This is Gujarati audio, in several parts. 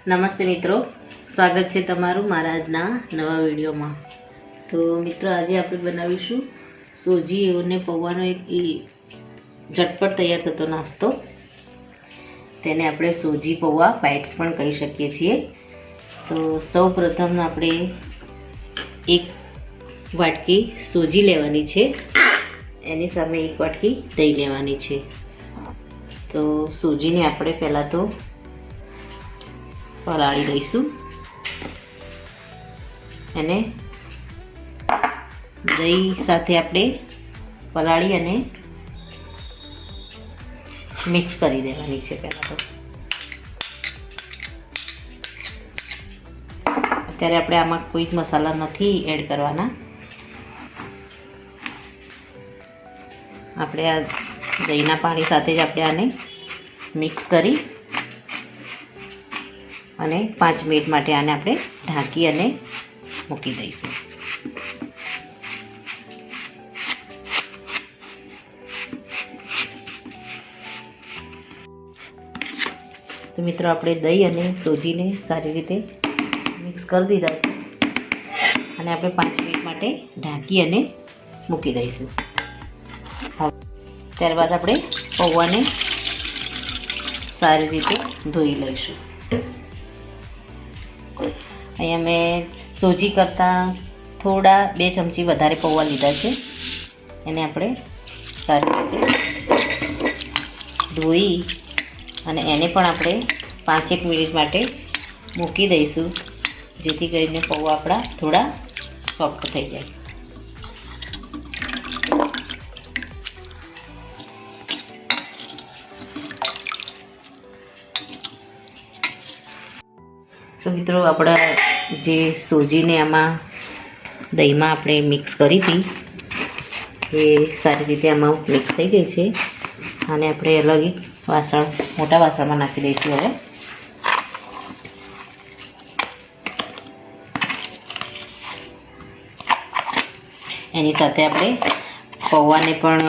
નમસ્તે મિત્રો, સ્વાગત છે તમારું મારા આજના નવા વિડીયોમાં। તો મિત્રો, આજે આપણે બનાવીશું સોજી અને પૌવાનો એક ઝટપટ તૈયાર થતો નાસ્તો। તેને આપણે સોજી પૌવા બાઇટ્સ પણ કહી શકીએ છીએ। તો સૌ પ્રથમ આપણે એક વાટકી સોજી લેવાની છે, એની સામે એક વાટકી દહીં લેવાની છે। તો સોજીને આપણે પહેલાં તો પલાળી દઈશું અને દહીં સાથે આપણે પલાળી અને મિક્સ કરી દેવાની છે। પહેલાં તો અત્યારે આપણે આમાં કોઈ જ મસાલા નથી એડ કરવાના। આપણે આ દહીંના પાણી સાથે જ આપણે આને મિક્સ કરી અને 5 મિનિટ માટે આને આપણે ઢાંકી અને મૂકી દઈશું। તો મિત્રો, આપણે દહીં અને સોજીને સારી રીતે મિક્સ કરી દીધા છે અને આપણે 5 મિનિટ માટે ઢાંકી અને મૂકી દઈશું। ત્યારબાદ આપણે પૌવાને સારી રીતે ધોઈ લઈશું। અહીંયા મેં સોજી કરતાં થોડા 2 ચમચી વધારે પૌવા લીધા છે। એને આપણે સારી રીતે ધોઈ અને એને પણ આપણે 5-1 મિનિટ માટે મૂકી દઈશું, જેથી કરીને પૌવા આપણા થોડા સોફ્ટ થઈ જાય। તો મિત્રો, આપણા જે સોજીને આમાં દહીંમાં આપણે મિક્સ કરી હતી એ સારી રીતે આમાં મિક્સ થઈ ગઈ છે। આને આપણે અલગ વાસણ, મોટા વાસણમાં નાખી દઈશું। હવે એની સાથે આપણે પૌવાને પણ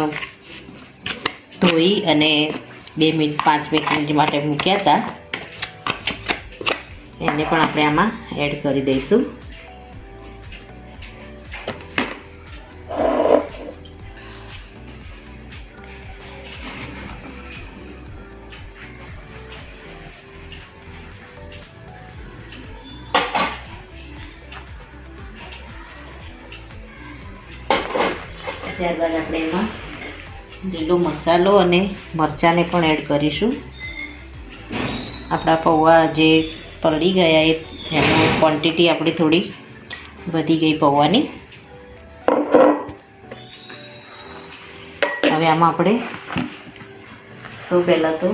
ધોઈ અને 2 મિનિટ 5 મિનિટ માટે મૂક્યા હતા, એને પણ આપણે આમાં એડ કરી દઈશું। ત્યારબાદ આપણે એમાં લીલો મસાલો અને મરચાંને પણ એડ કરીશું। આપણા પૌવા જે પલળી ગયા એની ક્વોન્ટિટી આપણી થોડી વધી ગઈ પૌવાની। હવે આમાં આપણે સૌ પહેલાં તો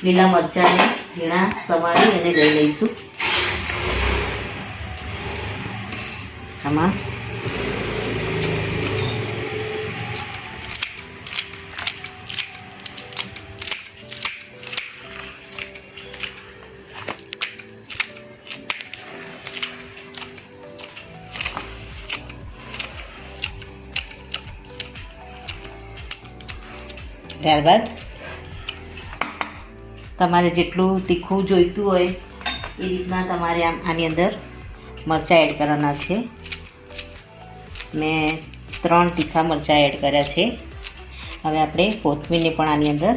લીલા મરચાંને ઝીણા સમારી અને લઈ લઈશું। આમાં ત્યારબાદ તમારે જેટલું તીખું જોઈતું હોય એ રીતના તમારે આની અંદર મરચાં એડ કરવાના છે। મેં 3 તીખા મરચાં એડ કર્યા છે। હવે આપણે કોથમીરને પણ આની અંદર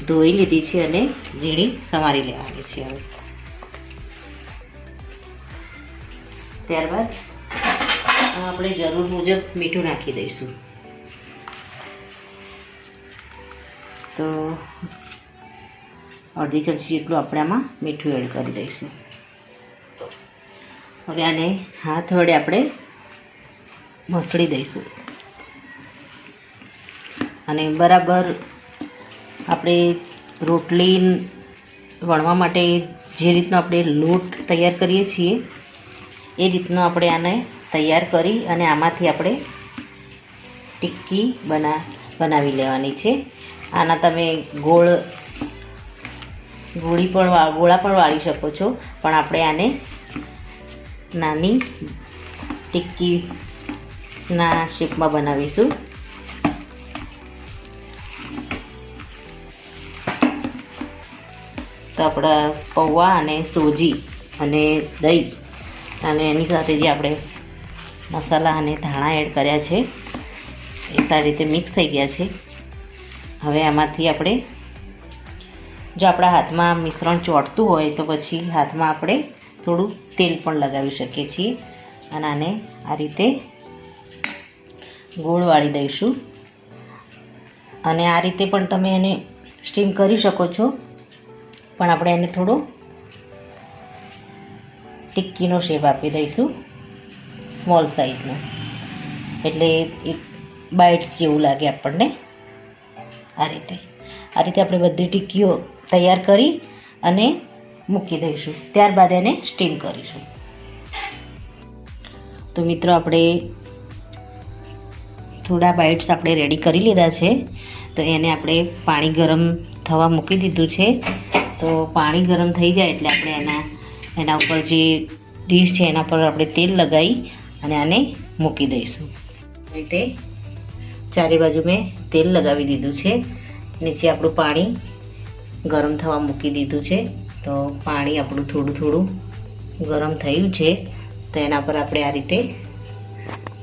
ધોઈ લીધી છે અને ઝીણી સમારી લેવાની છે। હવે ત્યારબાદ આપણે જરૂર મુજબ મીઠું નાખી દઈશું। તો અડધી ચમચી જેટલું આપણે આમાં મીઠું એડ કરી દઈશું। હવે આને હાથ વડે આપણે મસળી દઈશું અને બરાબર આપણે રોટલી વણવા માટે જે રીતનો આપણે લોટ તૈયાર કરીએ છીએ એ રીતનો આપણે આને તૈયાર કરી અને આમાંથી આપણે ટિક્કી બનાવી લેવાની છે। આના તમે ગોળા પણ વાળી શકો છો, પણ આપણે આને નાની ટિક્કીના શેપમાં બનાવીશું। તો આપણા પૌવા અને સોજી અને દહીં અને એની સાથે જે આપણે મસાલા અને ધાણા એડ કર્યા છે એ સારી રીતે મિક્સ થઈ ગયા છે. હવે આમાંથી આપણે જો આપણા હાથમાં મિશ્રણ ચોંટતું હોય તો પછી હાથમાં આપણે થોડું તેલ પણ લગાવી શકીએ છીએ અને આને આ રીતે ગોળ વાળી દઈશું. અને આ રીતે પણ તમે એને સ્ટીમ કરી શકો છો, પણ આપણે એને થોડો ટિક્કીનો શેપ આપી દઈશું, સ્મોલ સાઈઝનો, એટલે એક બાઇટ્સ જેવું લાગે આપણને. આ રીતે આપણે બધી ટિક્કીઓ તૈયાર કરી અને મૂકી દઈશું. ત્યારબાદ એને સ્ટીમ કરીશું. તો મિત્રો આપણે થોડા બાઇટ્સ આપણે રેડી કરી લીધા છે. તો એને આપણે પાણી ગરમ થવા મૂકી દીધું છે. તો પાણી ગરમ થઈ જાય એટલે આપણે એના ઉપર જે ડીશ છે એના પર આપણે તેલ લગાવી અને આને મૂકી દઈશું. આ રીતે ચારે બાજુ મેં તેલ લગાવી દીધું છે. નીચે આપણું પાણી ગરમ થવા મૂકી દીધું છે. તો પાણી આપણું થોડું થોડું ગરમ થયું છે. તો એના પર આપણે આ રીતે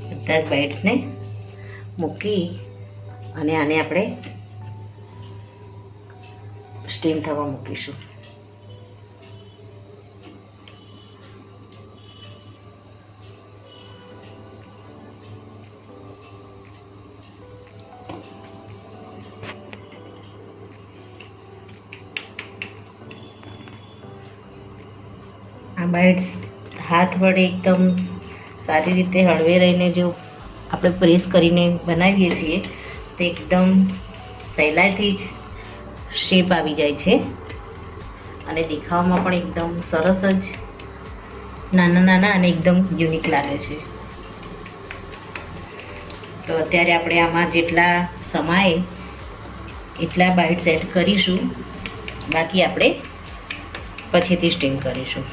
બધા જ બાઇટ્સને મૂકી અને આને આપણે સ્ટીમ થવા મૂકીશું. આ બાઇટ્સ હાથ વડે એકદમ સારી રીતે હળવે રહીને જો આપણે પ્રેસ કરીને બનાવીએ છીએ તો એકદમ સહેલાઈથી જ શેપ આવી જાય છે અને દેખાવામાં પણ એકદમ સરસ જ નાના નાના અને એકદમ યુનિક લાગે છે. તો અત્યારે આપણે આમાં જેટલા સમાય એટલા બાઇટ્સ એડ કરીશું, બાકી આપણે પછીથી સ્ટીમ કરીશું.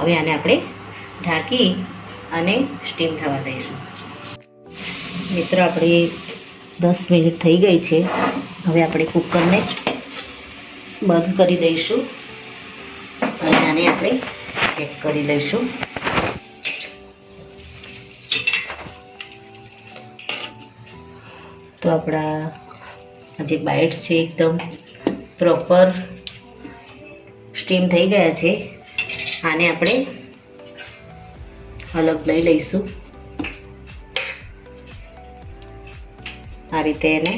હવે આને આપણે ઢાંકી અને સ્ટીમ થવા દઈશું. મિત્રો આપણે 10 મિનિટ થઈ ગઈ છે. હવે આપણે કુકરને બંધ કરી દઈશું અને આને આપણે ચેક કરી લઈશું. તો આપણા જે બાઇટ્સ છે એકદમ પ્રોપર સ્ટીમ થઈ ગયા છે. આને આપણે અલગ લઈ લઈશું. આ રીતે એને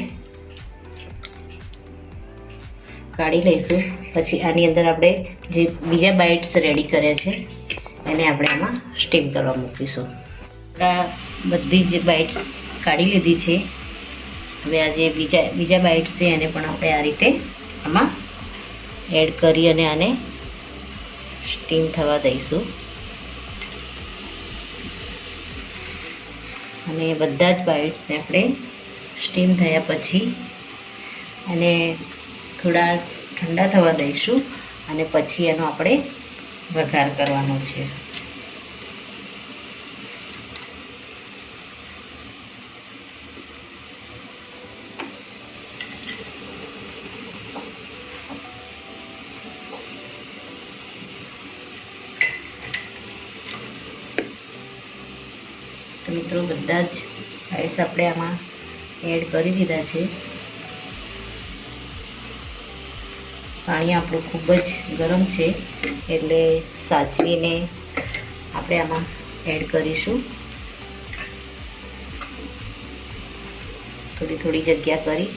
કાઢી લઈશું. પછી આની અંદર આપણે જે બીજા બાઇટ્સ રેડી કર્યા છે એને આપણે આમાં સ્ટીમ કરવા મૂકીશું. બધી જ બાઇટ્સ કાઢી લીધી છે. હવે આ જે બીજા બાઇટ્સ છે એને પણ આપણે આ રીતે આમાં એડ કરી અને આને સ્ટીમ થવા દઈશું. અને બધા જ બાઇટ્સને આપણે સ્ટીમ થયા પછી એને થોડા ઠંડા થવા દઈશું અને પછી એનો આપણે વઘાર કરવાનો છે. તો મિત્રો બધા જ બાઇટ્સ આપણે આમાં એડ કરી દીધા છે. પાણી આપણું ખૂબ જ ગરમ છે એટલે સાચવીને આપણે આમાં એડ કરીશું. થોડી થોડી જગ્યા કરી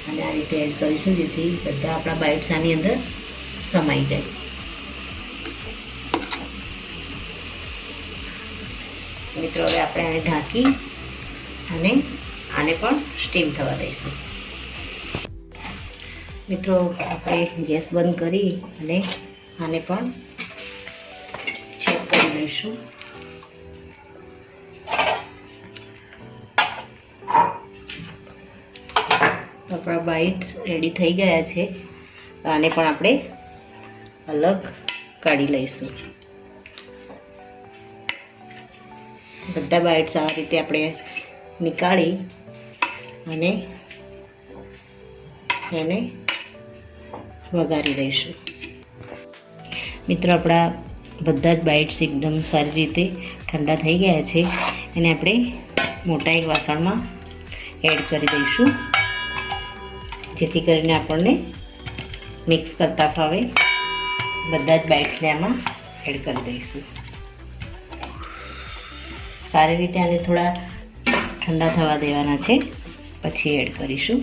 અને આ રીતે એડ કરીશું જેથી બધા આપણા બાઇટ્સ આની અંદર સમાઈ જાય. મિત્રો હવે આપણે આને ઢાંકી અને આને પણ સ્ટીમ થવા દઈશું. મિત્રો આપણે ગેસ બંધ કરી અને આને પણ ચેક કરી લઈશું. તો આપણા બાઇટ્સ રેડી થઈ ગયા છે. આને પણ આપણે અલગ કાઢી લઈશું. બધા બાઇટ્સ આ રીતે આપણે નીકાળી અને એને વઘારી દઈશું. મિત્રો આપણા બધા જ બાઇટ્સ એકદમ સારી રીતે ઠંડા થઈ ગયા છે. એને આપણે મોટા એક વાસણમાં એડ કરી દઈશું, જેથી કરીને આપણને મિક્સ કરતા ફાવે. બધા જ બાઇટ્સને આમાં એડ કરી દઈશું. સારી રીતે આને થોડા ઠંડા થવા દેવાના છે, પછી એડ કરીશું.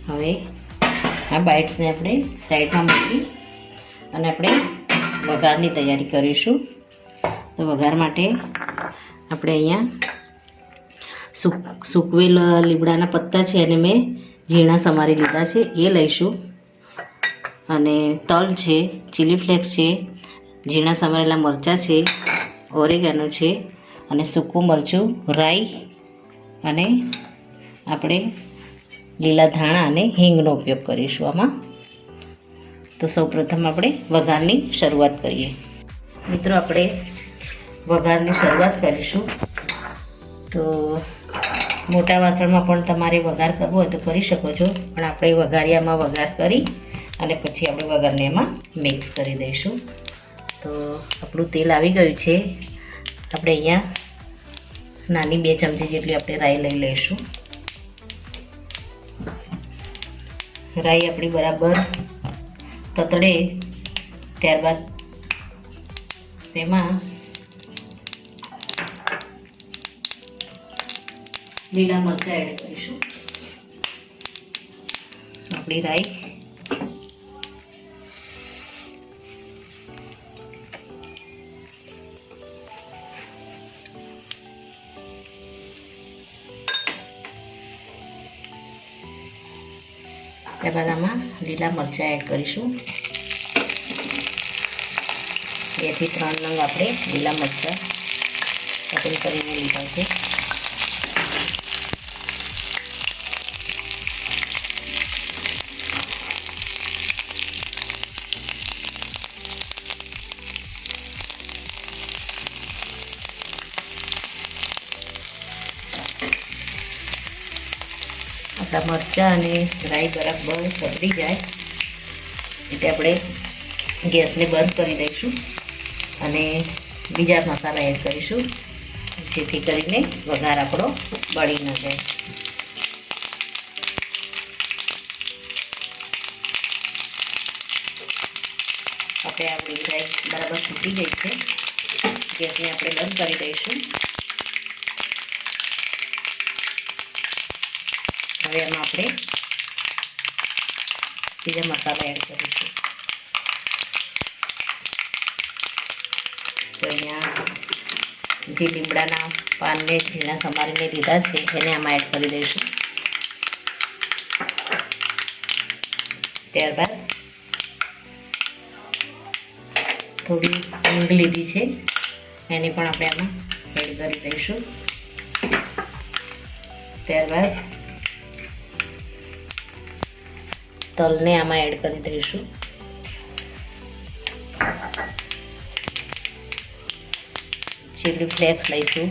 હવે આ બાઇટ્સને આપણે સાઈડમાં મૂકી અને આપણે વઘારની તૈયારી કરીશું. તો વઘાર માટે આપણે અહીંયા સૂકવેલા લીમડાના પત્તા છે અને મેં ઝીણા સમારી લીધા છે, એ લઈશું. અને તલ છે, ચીલી ફ્લેક્સ છે, ઝીણા સમારેલા મરચાં છે, ઓરેગાનો છે અને સૂકું મરચું, રાઈ અને આપણે લીલા ધાણા અને હિંગનો ઉપયોગ કરીશું આમાં. તો સૌપ્રથમ આપણે વઘારની શરૂઆત કરીએ. મિત્રો આપણે વઘારની શરૂઆત કરીશું. તો મોટા વાસણમાં પણ તમારે વઘાર કરવો હોય તો કરી શકો છો, પણ આપણે વઘારિયામાં વઘાર કરી અને પછી આપણે વઘારને એમાં મિક્સ કરી દઈશું. તો આપણું તેલ આવી ગયું છે. આપણે અહીંયા નાની 2 ચમચી જેટલી આપણે રાઈ લઈ લઈશું. રાઈ આપણી બરાબર તતડે ત્યારબાદ તેમાં લીલા મરચાં એડ કરીશું. આપણી રાઈ ત્યારબાદ આમાં લીલા મરચાં એડ કરીશું. 2 થી 3 નંગ આપણે લીલા મરચાં કટિંગ કરીને લીધા છે. આપણા મરચાં અને રાઈ બરાબર સબરી જાય એટલે આપણે ગેસને બંધ કરી દઈશું અને બીજા મસાલા એડ કરીશું, જેથી કરીને વઘાર આપણો બળી ન જાય. આપણે આપણી રાઈ બરાબર ફૂટી ગઈ છે. ગેસને આપણે બંધ કરી દઈશું. હવે એમાં આપણે બીજા મસાલા એડ કરીશું. તો અહીંયા જે લીમડાના પાનને ઝીણા સમારીને લીધા છે એને આમાં એડ કરી દઈશું. ત્યારબાદ થોડી હિંગ લીધી છે, એને પણ આપણે આમાં એડ કરી દઈશું. ત્યારબાદ તલને આમાં એડ કરી દઈશું. ચીલી ફ્લેક્સ લઈશું,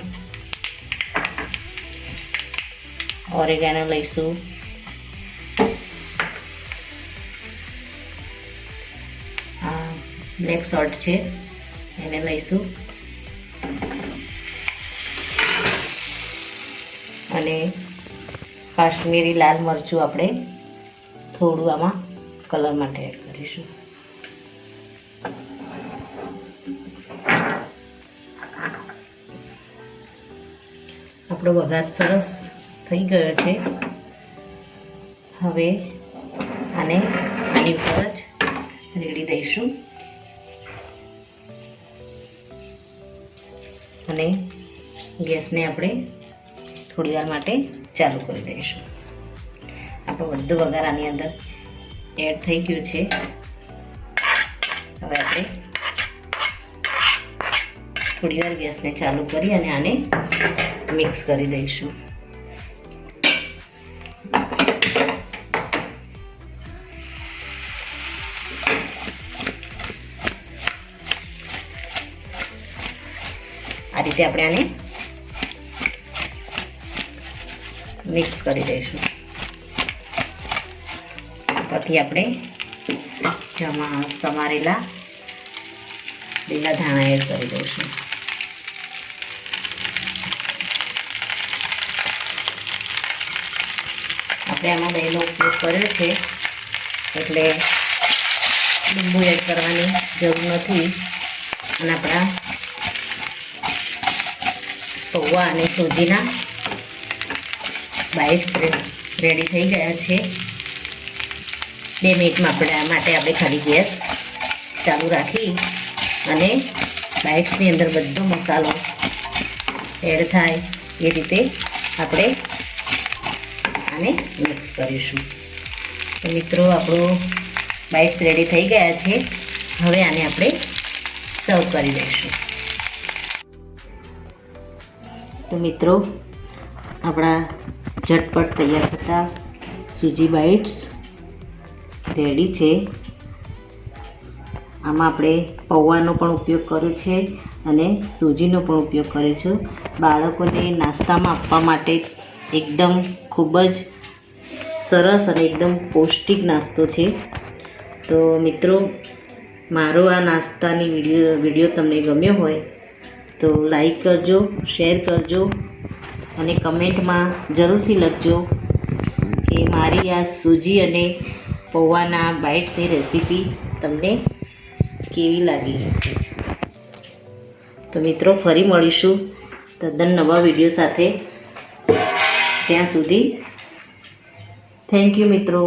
ઓરેગાનો લઈશું, બ્લેક સોલ્ટ છે એને લઈશું અને કાશ્મીરી લાલ મરચું આપણે થોડું આમાં કલર માટે એડ કરીશું. આપણો વઘાર સરસ થઈ ગયો છે. હવે આને આની ઉપર જ રેડી દઈશું અને ગેસને આપણે થોડી વાર માટે ચાલુ કરી દઈશું. આપણો બધો વઘાર આની અંદર એડ થઈ ગયું છે. હવે આપણે થોડી વાર ગેસને ચાલુ કરી અને આને મિક્સ કરી દઈશું. રીતે આપણે આને મિક્સ કરી દઈશું. પછી આપણે જેમાં સમારેલા લીલા ધાણા એડ કરી દઈશું. આપણે આમાં દહીંનો ઉપયોગ કર્યો છે એટલે લીંબુ એડ કરવાની જરૂર નથી. અને આપણા પૌવા અને સૂજીના બાઇટ્સ રેડી થઈ ગયા છે. 2 મિનિટમાં આપણે ખાલી ગેસ ચાલુ રાખી અને બાઇટ્સની અંદર બધો મસાલો એડ થાય એ રીતે આપણે આને મિક્સ કરીશું. તો મિત્રો આપણું બાઇટ્સ રેડી થઈ ગયા છે. હવે આને આપણે સર્વ કરી દઈશું. તો મિત્રો આપણા ઝટપટ તૈયાર થતા સૂજી બાઇટ્સ રેડી છે. આમાં આપણે પૌવાનો પણ ઉપયોગ કર્યો છે અને સૂજીનો પણ ઉપયોગ કર્યો છે. બાળકોને નાસ્તામાં આપવા માટે એકદમ ખૂબ જ સરસ અને એકદમ પૌષ્ટિક નાસ્તો છે. તો મિત્રો મારો આ નાસ્તાની વિડીયો તમને ગમ્યો હોય તો લાઈક કરજો, શેર કરજો અને કમેન્ટમાં જરૂરથી લખજો કે મારી આ સૂજી અને પૌવાના બાઇટ્સની રેસીપી તમને કેવી લાગી. તો મિત્રો ફરી મળીશું તદ્દન નવા વિડીયો સાથે. ત્યાં સુધી થેન્ક યુ મિત્રો.